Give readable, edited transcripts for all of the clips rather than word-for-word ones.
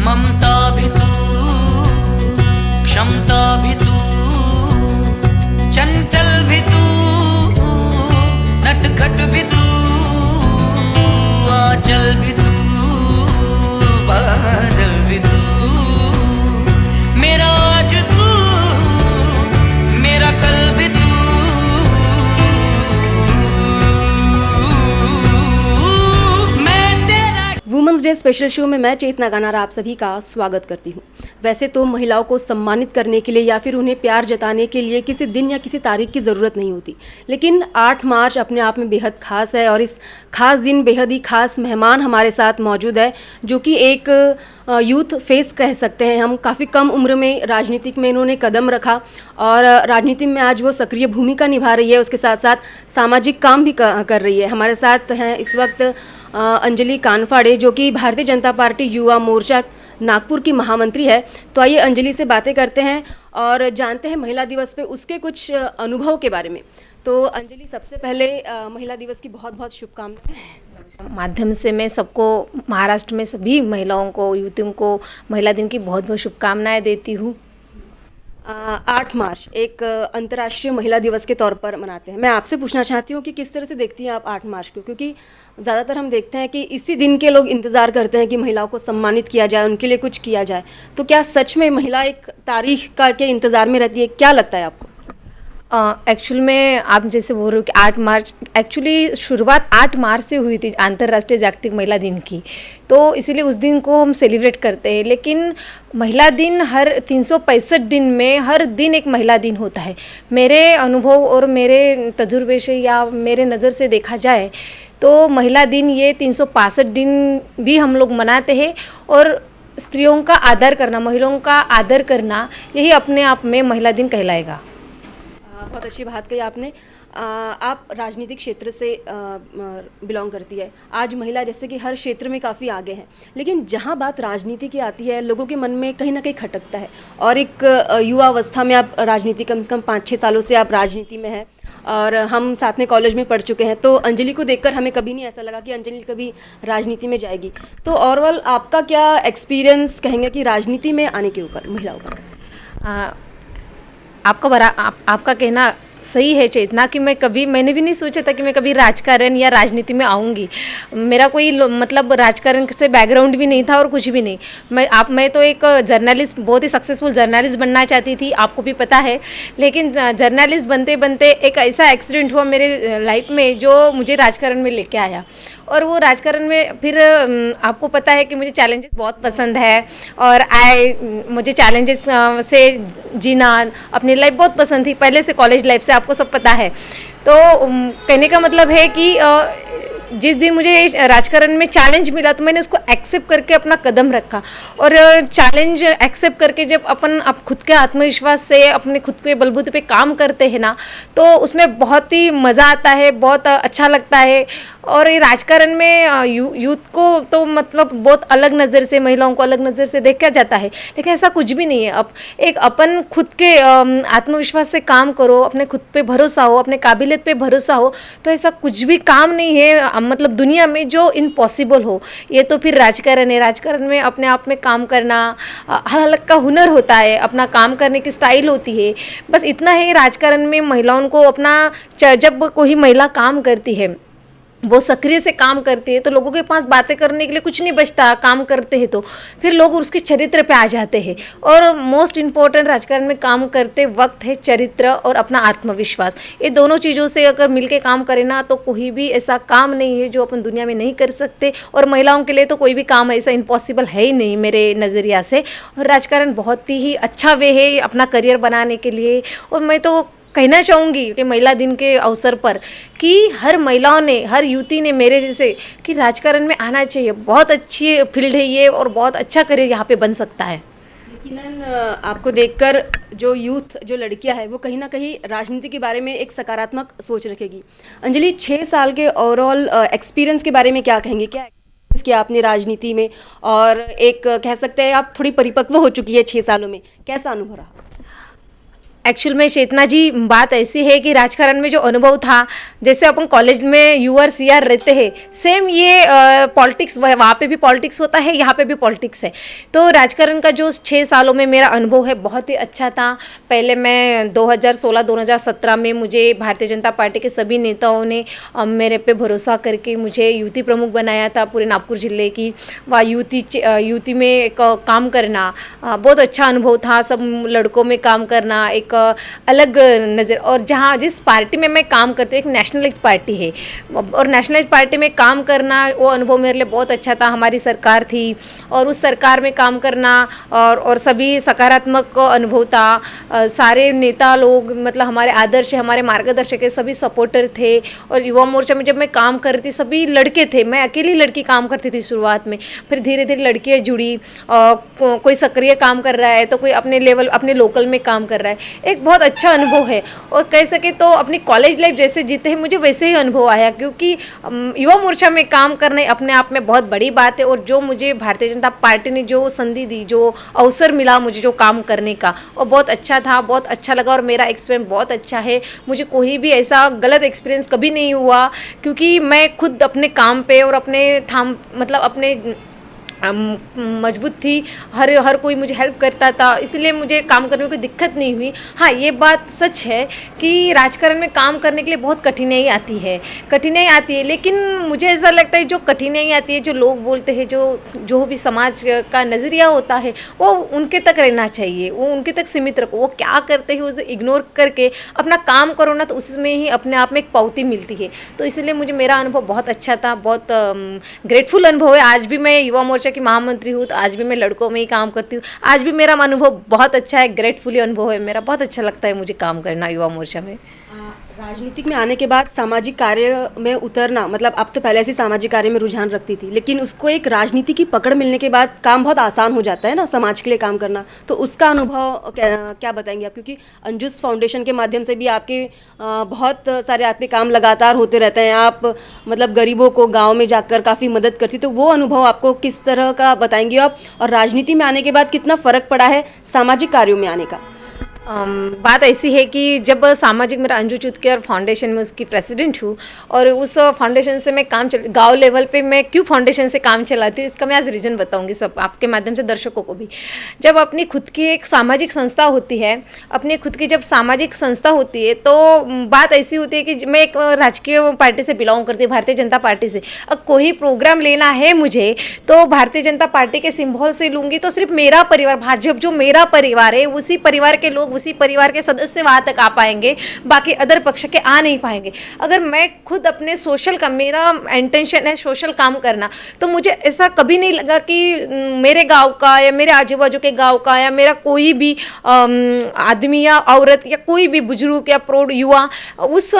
ममता भी तू, क्षमता भी तू, चंचल भी तू, नटखट भी तू, आंचल भी तू, बादल भी तू, मेरा आज तू, मेरा कल भी तू, मैं तेरा। वुमेंस डे स्पेशल शो में मैं चेतना गानार आप सभी का स्वागत करती हूँ। वैसे तो महिलाओं को सम्मानित करने के लिए या फिर उन्हें प्यार जताने के लिए किसी दिन या किसी तारीख की ज़रूरत नहीं होती, लेकिन 8 मार्च अपने आप में बेहद ख़ास है और इस खास दिन बेहद ही खास मेहमान हमारे साथ मौजूद है, जो कि एक यूथ फेस कह सकते हैं हम। काफ़ी कम उम्र में राजनीतिक में इन्होंने कदम रखा और राजनीति में आज वो सक्रिय भूमिका निभा रही है, उसके साथ साथ सामाजिक काम भी कर रही है। हमारे साथ हैं इस वक्त अंजलि कानफाड़े, जो कि भारतीय जनता पार्टी युवा मोर्चा नागपुर की महामंत्री है। तो आइए अंजलि से बातें करते हैं और जानते हैं महिला दिवस पे उसके कुछ अनुभव के बारे में। तो अंजलि, सबसे पहले महिला दिवस की बहुत बहुत शुभकामनाएं। माध्यम से मैं सबको, महाराष्ट्र में सभी महिलाओं को, युवतियों को महिला दिन की बहुत बहुत शुभकामनाएं देती हूँ। 8 मार्च एक अंतर्राष्ट्रीय महिला दिवस के तौर पर मनाते हैं। मैं आपसे पूछना चाहती हूँ कि किस तरह से देखती हैं आप 8 मार्च को, क्योंकि ज़्यादातर हम देखते हैं कि इसी दिन के लोग इंतज़ार करते हैं कि महिलाओं को सम्मानित किया जाए, उनके लिए कुछ किया जाए। तो क्या सच में महिला एक तारीख का के इंतज़ार में रहती है? क्या लगता है आपको? एक्चुअल में आप जैसे बोल रहे हो कि 8 मार्च, एक्चुअली शुरुआत 8 मार्च से हुई थी अंतर्राष्ट्रीय जागतिक महिला दिन की, तो इसीलिए उस दिन को हम सेलिब्रेट करते हैं। लेकिन महिला दिन हर 365 दिन में हर दिन एक महिला दिन होता है। मेरे अनुभव और मेरे तजुर्बे से या मेरे नज़र से देखा जाए तो महिला दिन ये 365 दिन भी हम लोग मनाते हैं और स्त्रियों का आदर करना, महिलाओं का आदर करना, यही अपने आप में महिला दिन कहलाएगा। बहुत अच्छी बात कही आपने। आप राजनीतिक क्षेत्र से बिलोंग करती है। आज महिला जैसे कि हर क्षेत्र में काफ़ी आगे हैं, लेकिन जहाँ बात राजनीति की आती है लोगों के मन में कहीं ना कहीं खटकता है। और एक युवा अवस्था में आप राजनीति, कम से कम 5-6 सालों से आप राजनीति में हैं और हम साथ में कॉलेज में पढ़ चुके हैं। तो अंजलि को देखकर हमें कभी नहीं ऐसा लगा कि अंजलि कभी राजनीति में जाएगी। तो ओवरऑल आपका क्या एक्सपीरियंस कहेंगे कि राजनीति में आने के ऊपर, महिलाओं पर? आपका कहना सही है चेतना, कि मैंने भी नहीं सोचा था कि मैं कभी राजकारण या राजनीति में आऊँगी। मेरा कोई मतलब राजकारण से बैकग्राउंड भी नहीं था और कुछ भी नहीं। मैं तो एक जर्नलिस्ट, बहुत ही सक्सेसफुल जर्नलिस्ट बनना चाहती थी, आपको भी पता है। लेकिन जर्नलिस्ट बनते बनते एक ऐसा एक्सीडेंट हुआ मेरे लाइफ में जो मुझे राजकारण में लेके आया। और वो राजकारण में फिर आपको पता है कि मुझे चैलेंजेस बहुत पसंद है और मुझे चैलेंजेस से जीना, अपनी लाइफ बहुत पसंद थी पहले से, कॉलेज लाइफ से, आपको सब पता है। तो कहने का मतलब है कि जिस दिन मुझे राजकारण में चैलेंज मिला तो मैंने उसको एक्सेप्ट करके अपना कदम रखा। और चैलेंज एक्सेप्ट करके जब आप खुद के आत्मविश्वास से अपने खुद के बलबूते पे काम करते हैं ना, तो उसमें बहुत ही मज़ा आता है, बहुत अच्छा लगता है। और ये राजकारण में यूथ को तो मतलब बहुत अलग नज़र से, महिलाओं को अलग नज़र से देखा जाता है, लेकिन ऐसा कुछ भी नहीं है। अपन खुद के आत्मविश्वास से काम करो, अपने खुद पे भरोसा हो, अपने काबिलियत पे भरोसा हो, तो ऐसा कुछ भी काम नहीं है मतलब दुनिया में जो इम्पॉसिबल हो। ये तो फिर राजकारण है। राजकारण में अपने आप में काम करना, हर अलग का हुनर होता है, अपना काम करने की स्टाइल होती है। बस इतना है राजकारण में महिलाओं को अपना, जब कोई महिला काम करती है, वो सक्रिय से काम करती है, तो लोगों के पास बातें करने के लिए कुछ नहीं बचता। काम करते हैं तो फिर लोग उसके चरित्र पे आ जाते हैं। और मोस्ट इम्पॉर्टेंट राजकारण में काम करते वक्त है चरित्र और अपना आत्मविश्वास। ये दोनों चीज़ों से अगर मिलके काम करें ना, तो कोई भी ऐसा काम नहीं है जो अपन दुनिया में नहीं कर सकते। और महिलाओं के लिए तो कोई भी काम ऐसा इम्पॉसिबल है ही नहीं मेरे नज़रिया से। और राजकारण बहुत ही अच्छा वे है अपना करियर बनाने के लिए। और मैं तो कहना चाहूँगी कि महिला दिन के अवसर पर कि हर महिलाओं ने, हर युवती ने मेरे जैसे कि राजकारण में आना चाहिए। बहुत अच्छी फील्ड है ये और बहुत अच्छा करियर यहाँ पे बन सकता है। यकीनन आपको देखकर जो यूथ, जो लड़कियां हैं, वो कहीं ना कहीं राजनीति के बारे में एक सकारात्मक सोच रखेगी। अंजलि, 6 साल के ओवरऑल एक्सपीरियंस के बारे में क्या कहेंगे? क्या एक्सपीरियंस किया आपने राजनीति में, और एक कह सकते हैं आप थोड़ी परिपक्व हो चुकी है 6 सालों में, कैसा अनुभव रहा? एक्चुअल में चेतना जी, बात ऐसी है कि राजकारण में जो अनुभव था, जैसे अपन कॉलेज में यूआर सीआर रहते हैं, सेम ये पॉलिटिक्स वहाँ पे भी पॉलिटिक्स होता है, यहाँ पे भी पॉलिटिक्स है। तो राजकारण का जो 6 सालों में मेरा अनुभव है बहुत ही अच्छा था। पहले मैं 2016-2017 में मुझे भारतीय जनता पार्टी के सभी नेताओं ने मेरे पे भरोसा करके मुझे यूटी प्रमुख बनाया था पूरे नागपुर जिले की। वह यूटी में एक काम करना बहुत अच्छा अनुभव था। सब लड़कों में काम करना एक अलग नज़र, और जहाँ जिस पार्टी में मैं काम करती हूँ एक नेशनलिस्ट पार्टी है, और नेशनलिस्ट पार्टी में काम करना वो अनुभव मेरे लिए बहुत अच्छा था। हमारी सरकार थी और उस सरकार में काम करना और सभी सकारात्मक अनुभव था। सारे नेता लोग मतलब हमारे आदर्श हमारे मार्गदर्शक है, सभी सपोर्टर थे। और युवा मोर्चा में जब मैं काम करती सभी लड़के थे, मैं अकेली लड़की काम करती थी शुरुआत में, फिर धीरे धीरे लड़कियाँ जुड़ी। कोई सक्रिय काम कर रहा है तो कोई अपने लेवल अपने लोकल में काम कर रहा है। एक बहुत अच्छा अनुभव है, और कह सके तो अपनी कॉलेज लाइफ जैसे जीते हैं मुझे वैसे ही अनुभव आया, क्योंकि युवा मोर्चा में काम करना अपने आप में बहुत बड़ी बात है। और जो मुझे भारतीय जनता पार्टी ने जो संधि दी, जो अवसर मिला मुझे जो काम करने का, वो बहुत अच्छा था, बहुत अच्छा लगा। और मेरा एक्सपीरियंस बहुत अच्छा है, मुझे कोई भी ऐसा गलत एक्सपीरियंस कभी नहीं हुआ, क्योंकि मैं खुद अपने काम पे और अपने ठाम मतलब अपने मजबूत थी। हर कोई मुझे हेल्प करता था, इसलिए मुझे काम करने में कोई दिक्कत नहीं हुई। हाँ, ये बात सच है कि राजकारण में काम करने के लिए बहुत कठिनाई आती है, लेकिन मुझे ऐसा लगता है जो कठिनाई आती है, जो लोग बोलते हैं, जो भी समाज का नज़रिया होता है, वो उनके तक रहना चाहिए, वो उनके तक सीमित रखो। वो क्या करते हैं उसे इग्नोर करके अपना काम करो ना, तो उसमें ही अपने आप में एक पावती मिलती है। तो इसलिए मुझे मेरा अनुभव बहुत अच्छा था, बहुत ग्रेटफुल अनुभव है। आज भी मैं युवा मोर्चा की महामंत्री हूँ, तो आज भी मैं लड़कों में ही काम करती हूँ। आज भी मेरा अनुभव बहुत अच्छा है, ग्रेटफुली अनुभव है मेरा। बहुत अच्छा लगता है मुझे काम करना युवा मोर्चा में। राजनीतिक में आने के बाद सामाजिक कार्य में उतरना, मतलब आप तो पहले से सामाजिक कार्य में रुझान रखती थी, लेकिन उसको एक राजनीति की पकड़ मिलने के बाद काम बहुत आसान हो जाता है ना, समाज के लिए काम करना। तो उसका अनुभव क्या बताएंगे आप? क्योंकि अंजुस फाउंडेशन के माध्यम से भी आपके बहुत सारे आपके काम लगातार होते रहते हैं। आप मतलब गरीबों को गाँव में जाकर काफ़ी मदद करती, तो वो अनुभव आपको किस तरह का बताएंगे आप? और राजनीति में आने के बाद कितना फ़र्क पड़ा है सामाजिक कार्यों में आने का? बात ऐसी है कि जब सामाजिक मेरा अंजू चुटकेर फाउंडेशन में उसकी प्रेसिडेंट हूँ, और उस फाउंडेशन से मैं काम गांव लेवल पे मैं क्यों फाउंडेशन से काम चलाती हूँ, इसका मैं आज रीज़न बताऊंगी सब आपके माध्यम से, दर्शकों को भी। जब अपनी खुद की एक सामाजिक संस्था होती है, अपनी खुद की जब सामाजिक संस्था होती है, तो बात ऐसी होती है कि मैं एक राजकीय पार्टी से बिलोंग करती हूँ, भारतीय जनता पार्टी से। अब कोई प्रोग्राम लेना है मुझे, तो भारतीय जनता पार्टी के सिंबल से लूँगी, तो सिर्फ मेरा परिवार, भाजपा जो मेरा परिवार है, उसी परिवार के लोग, उसी परिवार के सदस्य वहाँ तक आ पाएंगे, बाकी अदर पक्ष के आ नहीं पाएंगे। अगर मैं खुद अपने सोशल का, मेरा इंटेंशन है सोशल काम करना, तो मुझे ऐसा कभी नहीं लगा कि मेरे गांव का या मेरे आजू बाजू के गांव का या मेरा कोई भी आदमी या औरत या कोई भी बुजुर्ग या प्रौढ़ युवा उस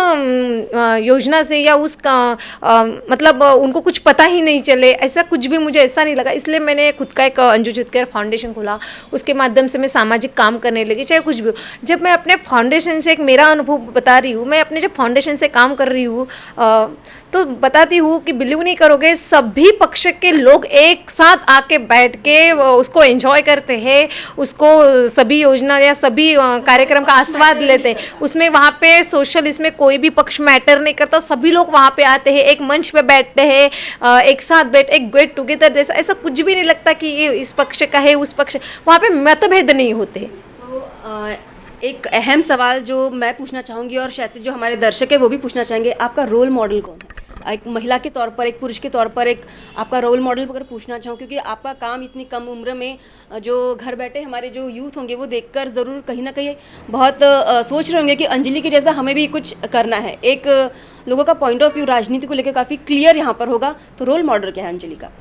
योजना से या मतलब उनको कुछ पता ही नहीं चले, ऐसा कुछ भी मुझे ऐसा नहीं लगा। इसलिए मैंने खुद का एक अंजू चुटकेर फाउंडेशन खोला, उसके माध्यम से मैं सामाजिक काम करने लगी, चाहे कुछ भी हो। जब मैं अपने फाउंडेशन से एक मेरा अनुभव बता रही हूँ, मैं अपने जब फाउंडेशन से काम कर रही हूँ तो बताती हूँ कि बिलीव नहीं करोगे, सभी पक्ष के लोग एक साथ आके बैठ के उसको एंजॉय करते हैं, उसको सभी योजना या सभी कार्यक्रम का आस्वाद लेते हैं। उसमें वहाँ पे सोशल, इसमें कोई भी पक्ष मैटर नहीं करता, सभी लोग वहाँ पे आते हैं, एक मंच पे बैठते हैं, एक साथ बैठ एक गेट टुगेदर जैसा, ऐसा कुछ भी नहीं लगता कि ये इस पक्ष का है उस पक्ष, वहाँ पे मतभेद नहीं होते। तो एक अहम सवाल जो मैं पूछना चाहूँगी और शायद से जो हमारे दर्शक है वो भी पूछना चाहेंगे, आपका रोल मॉडल कौन है? एक महिला के तौर पर, एक पुरुष के तौर पर, एक आपका रोल मॉडल अगर पूछना चाहूँ, क्योंकि आपका काम इतनी कम उम्र में जो घर बैठे हमारे जो यूथ होंगे वो देखकर ज़रूर कहीं ना कहीं बहुत सोच रहे होंगे कि अंजलि के जैसा हमें भी कुछ करना है। एक लोगों का पॉइंट ऑफ व्यू राजनीति को लेकर काफ़ी क्लियर यहाँ पर होगा, तो रोल मॉडल क्या है अंजलि का?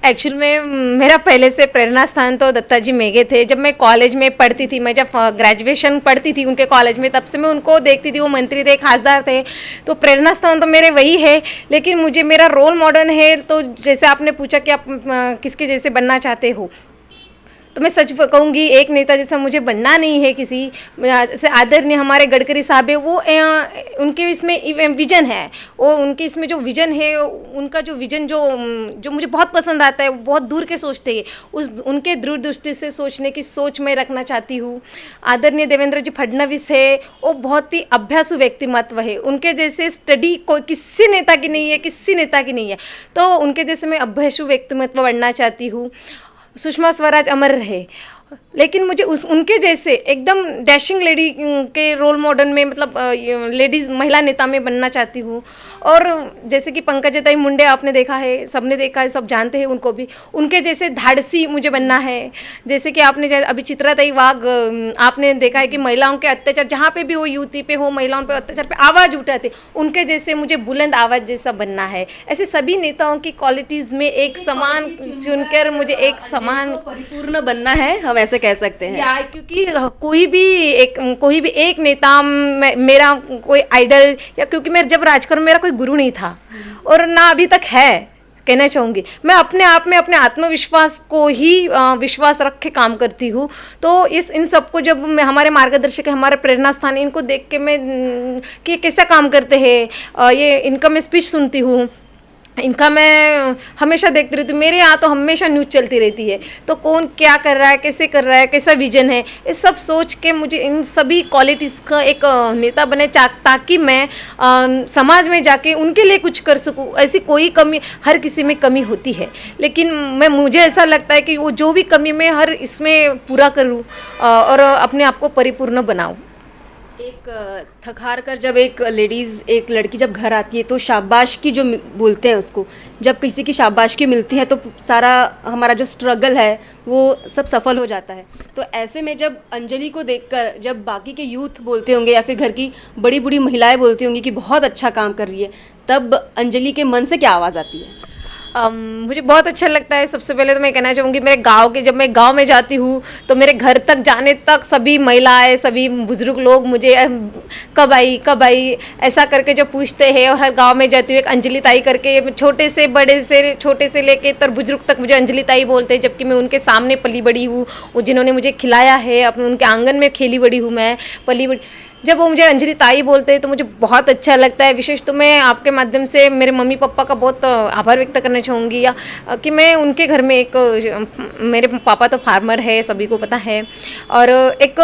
एक्चुअल में मेरा पहले से प्रेरणा स्थान तो दत्ता जी मेघे थे। जब मैं कॉलेज में पढ़ती थी, मैं जब ग्रेजुएशन पढ़ती थी उनके कॉलेज में, तब से मैं उनको देखती थी, वो मंत्री थे, खासदार थे, तो प्रेरणा स्थान तो मेरे वही है। लेकिन मुझे मेरा रोल मॉडल है, तो जैसे आपने पूछा कि आप किसके जैसे बनना चाहते हो, तो मैं सच कहूँगी, एक नेता जैसा मुझे बनना नहीं है किसी। जैसे आदरणीय हमारे गडकरी साहब है, वो उनके इसमें विजन है, वो उनके इसमें जो विजन है, उनका जो विजन जो मुझे बहुत पसंद आता है, वो बहुत दूर के सोचते हैं। उनके दूरदृष्टि से सोचने की सोच मैं रखना चाहती हूँ। आदरणीय देवेंद्र जी फडणवीस है, वो बहुत ही अभ्यासु व्यक्तिमत्व है, उनके जैसे स्टडी कोई किसी नेता की नहीं है, किसी नेता की नहीं है। तो उनके जैसे मैं अभ्यासु व्यक्तिमत्व बनना चाहती हूँ। सुषमा स्वराज अमर रहे, लेकिन मुझे उनके जैसे एकदम डैशिंग लेडी के रोल मॉडल में, मतलब लेडीज़ महिला नेता में बनना चाहती हूँ। और जैसे कि पंकजाताई मुंडे आपने देखा है, सबने देखा है, सब जानते हैं उनको भी, उनके जैसे धाड़सी मुझे बनना है। जैसे कि आपने अभी चित्राताई वाघ आपने देखा है कि महिलाओं के अत्याचार, जहाँ पे भी वो युवती पे हो, महिलाओं पे अत्याचार पे आवाज़ उठाते, उनके जैसे मुझे बुलंद आवाज़ जैसा बनना है। ऐसे सभी नेताओं की क्वालिटीज़ में एक समान चुनकर मुझे एक समान परिपूर्ण बनना है, हम ऐसे कह सकते हैं। या क्योंकि कोई भी एक नेता मेरा कोई आइडल, या क्योंकि मैं जब राजकारण मेरा कोई गुरु नहीं था और ना अभी तक है, कहना चाहूँगी। मैं अपने आप में अपने आत्मविश्वास को ही विश्वास रख के काम करती हूँ। तो इन सबको जब मैं, हमारे मार्गदर्शक है, हमारे प्रेरणा स्थान है, इनको देख के मैं कि कैसा काम करते हैं, ये इनका मैं स्पीच सुनती हूँ, इनका मैं हमेशा देखती रहती हूँ। मेरे यहाँ तो हमेशा न्यूज़ चलती रहती है, तो कौन क्या कर रहा है, कैसे कर रहा है, कैसा विजन है, ये सब सोच के मुझे इन सभी क्वालिटीज़ का एक नेता बने, ताकि मैं समाज में जाके उनके लिए कुछ कर सकूँ। ऐसी कोई कमी, हर किसी में कमी होती है, लेकिन मुझे ऐसा लगता है कि वो जो भी कमी मैं हर इसमें पूरा करूँ और अपने आप को परिपूर्ण बनाऊँ। एक थक-हार कर जब एक लेडीज़, एक लड़की जब घर आती है तो शाबाश की जो बोलते हैं उसको, जब किसी की शाबाश की मिलती है तो सारा हमारा जो स्ट्रगल है वो सब सफल हो जाता है। तो ऐसे में जब अंजलि को देखकर जब बाकी के यूथ बोलते होंगे या फिर घर की बड़ी बड़ी महिलाएं बोलती होंगी कि बहुत अच्छा काम कर रही है, तब अंजलि के मन से क्या आवाज़ आती है? मुझे बहुत अच्छा लगता है। सबसे पहले तो मैं कहना चाहूँगी, मेरे गांव के, जब मैं गांव में जाती हूँ तो मेरे घर तक जाने तक सभी महिलाएं, सभी बुजुर्ग लोग मुझे कब आई ऐसा करके जो पूछते हैं। और हर गांव में जाती हूँ एक अंजलि ताई करके, छोटे से बड़े से, छोटे से लेके तर बुजुर्ग तक मुझे अंजलि ताई बोलते हैं, जबकि मैं उनके सामने पली बड़ी हूँ। वो जिन्होंने मुझे खिलाया है, अपने उनके आंगन में खेली बड़ी हूँ, मैं पली बड़ी। जब वो मुझे अंजलि ताई बोलते हैं तो मुझे बहुत अच्छा लगता है। विशेष तो मैं आपके माध्यम से मेरे मम्मी पापा का बहुत आभार व्यक्त करना चाहूँगी, या कि मैं उनके घर में मेरे पापा तो फार्मर है, सभी को पता है, और एक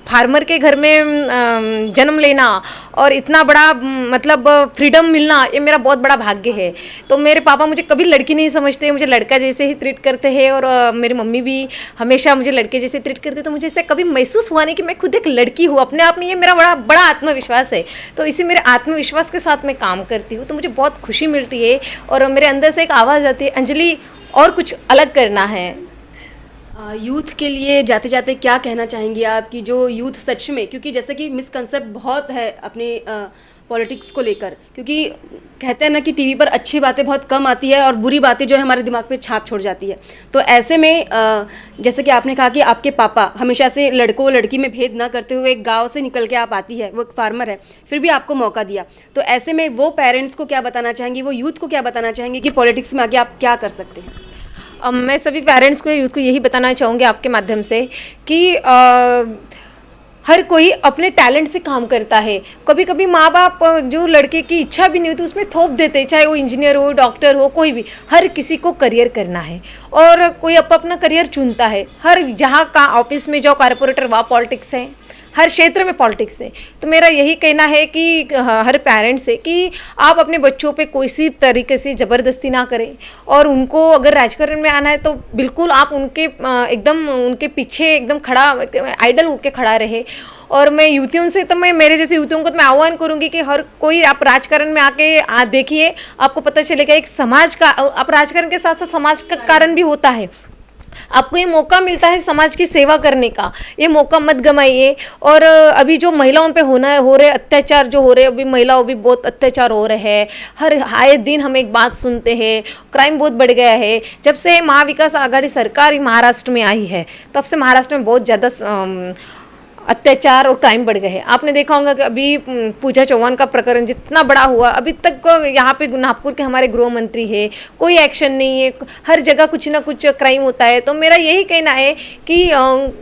फार्मर के घर में जन्म लेना और इतना बड़ा मतलब फ्रीडम मिलना, ये मेरा बहुत बड़ा भाग्य है। तो मेरे पापा मुझे कभी लड़की नहीं समझते, मुझे लड़का जैसे ही ट्रीट करते हैं, और मेरी मम्मी भी हमेशा मुझे लड़के जैसे ट्रीट करते। तो मुझे ऐसे कभी महसूस हुआ नहीं कि मैं खुद एक लड़की हूँ। अपने आप में ये मेरा बड़ा आत्मविश्वास है। तो इसी मेरे आत्मविश्वास के साथ मैं काम करती हूँ, तो मुझे बहुत खुशी मिलती है। और मेरे अंदर से एक आवाज़ आती है, अंजलि और कुछ अलग करना है। यूथ के लिए जाते जाते क्या कहना चाहेंगी आप, कि जो यूथ सच में, क्योंकि जैसे कि मिसकंसेप्ट बहुत है अपने पॉलिटिक्स को लेकर, क्योंकि कहते हैं ना कि टीवी पर अच्छी बातें बहुत कम आती है और बुरी बातें जो है हमारे दिमाग पे छाप छोड़ जाती है। तो ऐसे में जैसे कि आपने कहा कि आपके पापा हमेशा से लड़कों लड़की में भेद ना करते हुए एक गांव से निकल के आप आती है, वो एक फार्मर है, फिर भी आपको मौका दिया। तो ऐसे में वो पेरेंट्स को क्या बताना चाहेंगी, वो यूथ को क्या बताना चाहेंगे कि पॉलिटिक्स में आगे आप क्या कर सकते हैं? मैं सभी पेरेंट्स को, यूथ को यही बताना चाहूँगी आपके माध्यम से कि हर कोई अपने टैलेंट से काम करता है। कभी कभी माँ बाप जो लड़के की इच्छा भी नहीं होती उसमें थोप देते, चाहे वो इंजीनियर हो, डॉक्टर हो, कोई भी। हर किसी को करियर करना है और कोई अपना करियर चुनता है। हर जहाँ का ऑफिस में जाओ, कॉर्पोरेटर, वहाँ पॉलिटिक्स है, हर क्षेत्र में पॉलिटिक्स है। तो मेरा यही कहना है कि हर पेरेंट्स से कि आप अपने बच्चों पे कोई सी तरीके से ज़बरदस्ती ना करें, और उनको अगर राजकारण में आना है तो बिल्कुल आप उनके एकदम उनके पीछे एकदम खड़ा, आइडल होके खड़ा रहे। और मैं युवतियों से, तो मैं मेरे जैसे युवतियों को तो मैं आह्वान करूंगी कि हर कोई आप राजकारण में आके देखिए, आपको पता चलेगा एक समाज का, आप राजकारण के साथ साथ समाज का कारण भी होता है। आपको ये मौका मिलता है समाज की सेवा करने का, ये मौका मत गमाइए। और अभी जो महिलाओं पे हो रहे अत्याचार जो हो रहे, अभी महिलाओं भी बहुत अत्याचार हो रहे हैं। हर आए दिन हम एक बात सुनते हैं, क्राइम बहुत बढ़ गया है। जब से महाविकास आघाड़ी सरकार महाराष्ट्र में आई है, तब से महाराष्ट्र में बहुत ज़्यादा अत्याचार और क्राइम बढ़ गए हैं। आपने देखा होगा कि अभी पूजा चौहान का प्रकरण जितना बड़ा हुआ, अभी तक यहाँ पे नागपुर के हमारे गृह मंत्री है, कोई एक्शन नहीं है, हर जगह कुछ ना कुछ क्राइम होता है। तो मेरा यही कहना है कि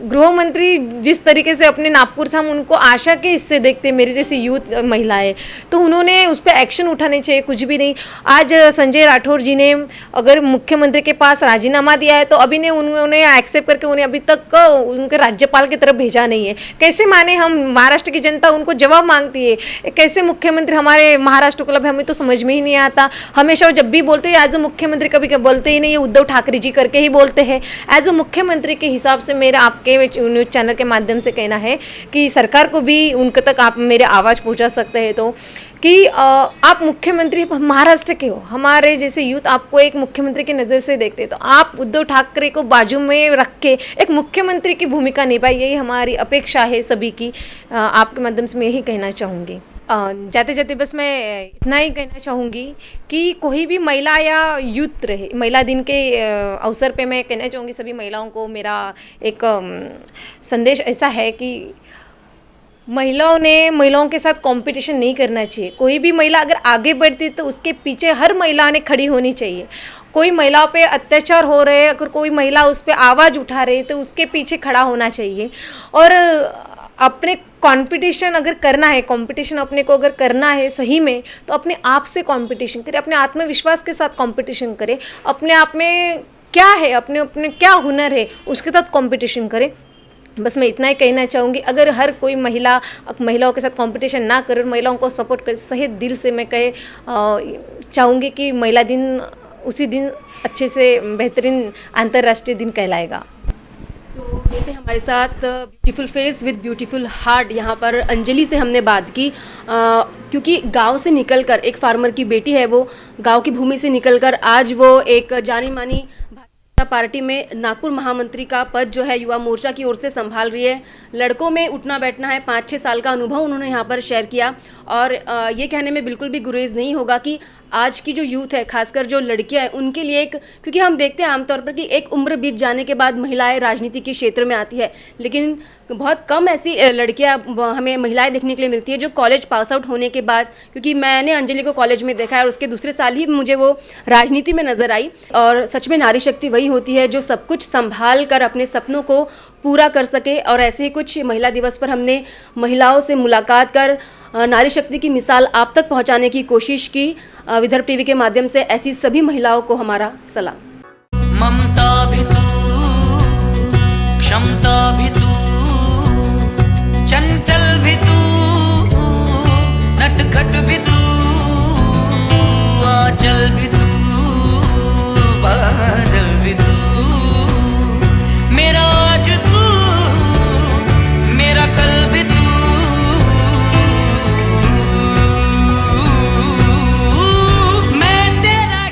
गृह मंत्री जिस तरीके से अपने नागपुर से हम उनको आशा के हिस्से देखते हैं, मेरी जैसी यूथ महिलाएं, तो उन्होंने उस पर एक्शन उठाने चाहिए, कुछ भी नहीं। आज संजय राठौर जी ने अगर मुख्यमंत्री के पास राजीनामा दिया है तो अभी ने उन्होंने एक्सेप्ट करके उन्हें अभी तक उनके राज्यपाल की तरफ भेजा नहीं है। कैसे माने हम, महाराष्ट्र की जनता उनको जवाब मांगती है, कैसे मुख्यमंत्री हमारे महाराष्ट्र को हमें तो समझ में ही नहीं आता। हमेशा वो जब भी बोलते हैं एज अ मुख्यमंत्री, कभी बोलते ही नहीं है, उद्धव ठाकरे जी करके ही बोलते हैं। एज अ मुख्यमंत्री के हिसाब से मेरा आपके न्यूज़ चैनल के माध्यम से कहना है कि सरकार को भी उनके तक आप मेरे आवाज़ पहुंचा सकते हैं, तो कि आप मुख्यमंत्री महाराष्ट्र के हो, हमारे जैसे यूथ आपको एक मुख्यमंत्री की नज़र से देखते हैं, तो आप उद्धव ठाकरे को बाजू में रख के एक मुख्यमंत्री की भूमिका निभाई, यही हमारी अपेक्षा है सभी की। आपके माध्यम से मैं यही कहना चाहूँगी। जाते जाते बस मैं इतना ही कहना चाहूँगी कि कोई भी महिला या यूथ रहे, महिला दिन के अवसर पे मैं कहना चाहूँगी सभी महिलाओं को मेरा एक संदेश ऐसा है कि महिलाओं के साथ कंपटीशन नहीं करना चाहिए। कोई भी महिला अगर आगे बढ़ती तो उसके पीछे हर महिला ने खड़ी होनी चाहिए। कोई महिलाओं पे अत्याचार हो रहे, अगर कोई महिला उस पर आवाज़ उठा रही तो उसके पीछे खड़ा होना चाहिए। और अपने कंपटीशन अगर करना है, कंपटीशन अपने को अगर करना है सही में, तो अपने आप से कंपटीशन करें, अपने आत्मविश्वास के साथ कंपटीशन करें, अपने आप में क्या है, अपने क्या हुनर है उसके साथ कंपटीशन करें। बस मैं इतना ही कहना चाहूँगी। अगर हर कोई महिलाओं के साथ कंपटीशन ना करे, महिलाओं को सपोर्ट करे, सही दिल से मैं चाहूँगी कि महिला दिन उसी दिन अच्छे से बेहतरीन अंतर्राष्ट्रीय दिन कहलाएगा। तो ये थे हमारे साथ beautiful face with beautiful heart. यहाँ पर अंजलि से हमने बात की, क्योंकि गांव से निकलकर, एक फार्मर की बेटी है, वो गांव की भूमि से निकलकर आज वो एक जानी मानी पार्टी में नागपुर महामंत्री का पद जो है युवा मोर्चा की ओर से संभाल रही है। लड़कों में उठना बैठना है, 5-6 साल का अनुभव उन्होंने यहाँ पर शेयर किया। और ये कहने में बिल्कुल भी गुरेज नहीं होगा कि आज की जो यूथ है, खासकर जो लड़कियां हैं, उनके लिए एक, क्योंकि हम देखते हैं आमतौर पर कि एक उम्र बीत जाने के बाद महिलाएं राजनीति के क्षेत्र में आती है, लेकिन बहुत कम ऐसी लड़कियां हमें महिलाएं देखने के लिए मिलती है जो कॉलेज पास आउट होने के बाद, क्योंकि मैंने अंजलि को कॉलेज में देखा है और उसके दूसरे साल ही मुझे वो राजनीति में नजर आई। और सच में नारी शक्ति वही होती है जो सब कुछ संभाल कर अपने सपनों को पूरा कर सके। और ऐसे ही कुछ महिला दिवस पर हमने महिलाओं से मुलाकात कर नारी शक्ति की मिसाल आप तक पहुंचाने की कोशिश की। विदर्भ टीवी के माध्यम से ऐसी सभी महिलाओं को हमारा सलाम। ममता भी तू, क्षमता भी